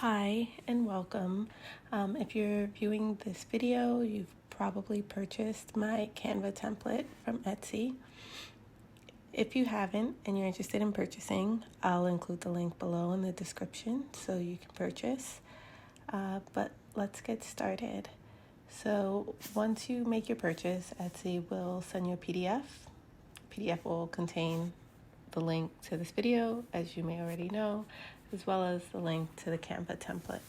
Hi and welcome. If you're viewing this video, you've probably purchased my Canva template from Etsy. If you haven't and you're interested in purchasing, I'll include the link below in the description so you can purchase. But let's get started. So once you make your purchase, Etsy will send you a PDF. PDF will contain the link to this video, as you may already know, as well as the link to the Canva template.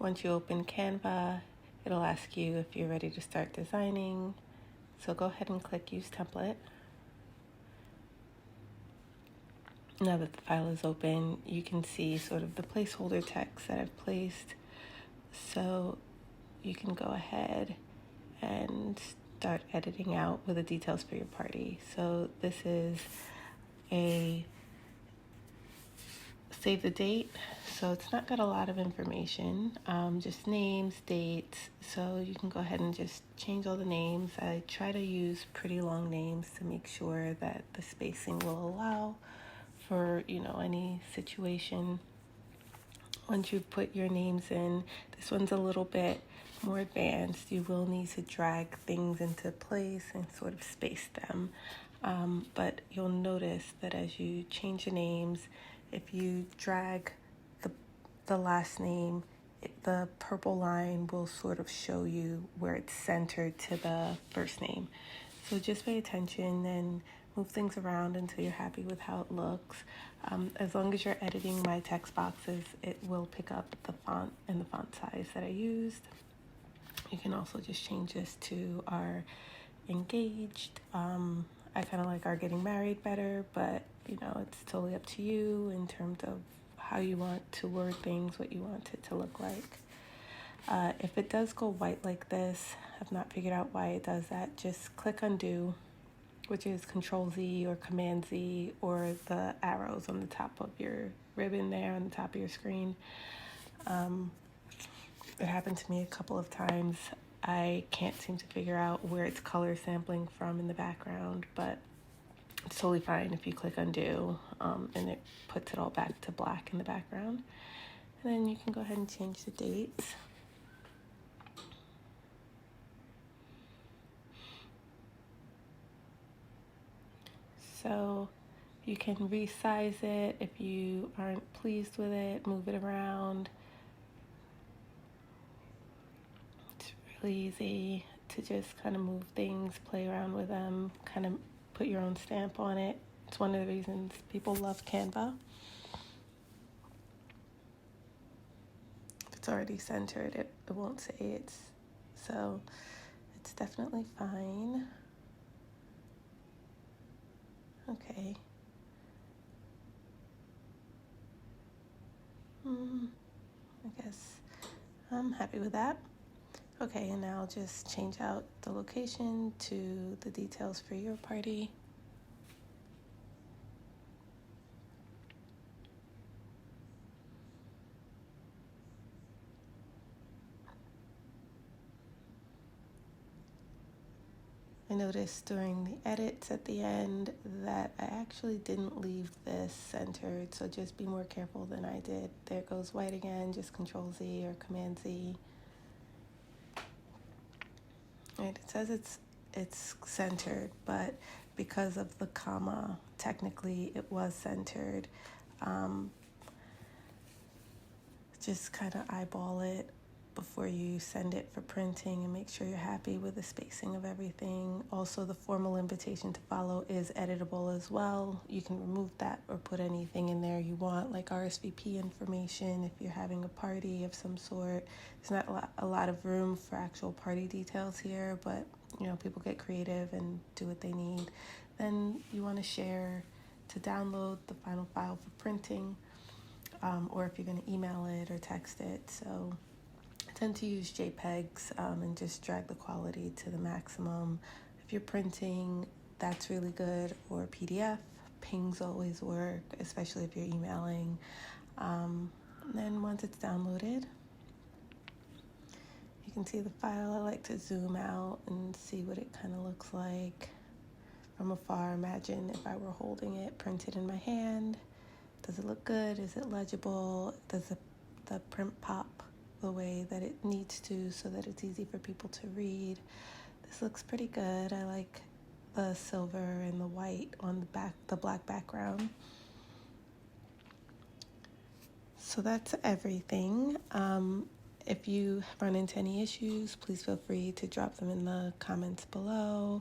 Once you open Canva, it'll ask you if you're ready to start designing. So go ahead and click Use Template. Now that the file is open, you can see sort of the placeholder text that I've placed. So you can go ahead and start editing out with the details for your party. So this is a save the date, so it's not got a lot of information, just names, dates, so you can go ahead and just change all the names. I try to use pretty long names to make sure that the spacing will allow for any situation. Once you put your names in, this one's a little bit more advanced. You will need to drag things into place and sort of space them, but you'll notice that as you change the names, if you drag the last name, the purple line will sort of show you where it's centered to the first name. So just pay attention and move things around until you're happy with how it looks. As long as you're editing my text boxes, it will pick up the font and the font size that I used. You can also just change this to our engaged. I kind of like our getting married better, but it's totally up to you in terms of how you want to word things, what you want it to look like. If it does go white like this, I've not figured out why it does that. Just click undo, which is Control Z or Command Z, or the arrows on the top of your ribbon there on the top of your screen. It happened to me a couple of times. I can't seem to figure out where it's color sampling from in the background, but it's totally fine if you click undo, and it puts it all back to black in the background. And then you can go ahead and change the dates. So you can resize it if you aren't pleased with it, move it around. It's really easy to just kind of move things, play around with them, kind of put your own stamp on it. It's one of the reasons people love Canva. If it's already centered, it won't say it's, so it's definitely fine. Okay. I guess I'm happy with that. Okay, and now I'll just change out the location to the details for your party. I noticed during the edits at the end that I actually didn't leave this centered, so just be more careful than I did. There goes white again, just Control Z or Command Z. Right, it says it's centered, but because of the comma, technically it was centered. Just kind of eyeball it before you send it for printing and make sure you're happy with the spacing of everything. Also, the formal invitation to follow is editable as well. You can remove that or put anything in there you want, like RSVP information if you're having a party of some sort. There's not a lot of room for actual party details here, but people get creative and do what they need. Then you want to share to download the final file for printing, or if you're going to email it or text it. So I tend to use JPEGs and just drag the quality to the maximum. If you're printing, that's really good, or PDF. Pings always work, especially if you're emailing. And then once it's downloaded, you can see the file. I like to zoom out and see what it kind of looks like from afar. Imagine if I were holding it printed in my hand. Does it look good? Is it legible? Does the print pop the way that it needs to so that it's easy for people to read? This looks pretty good. I like the silver and the white on the black background. So that's everything. If you run into any issues, please feel free to drop them in the comments below.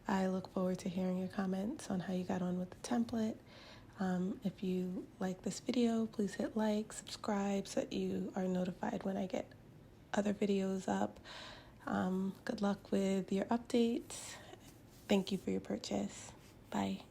I look forward to hearing your comments on how you got on with the template. If you like this video, please hit like, subscribe so that you are notified when I get other videos up. Good luck with your updates. Thank you for your purchase. Bye.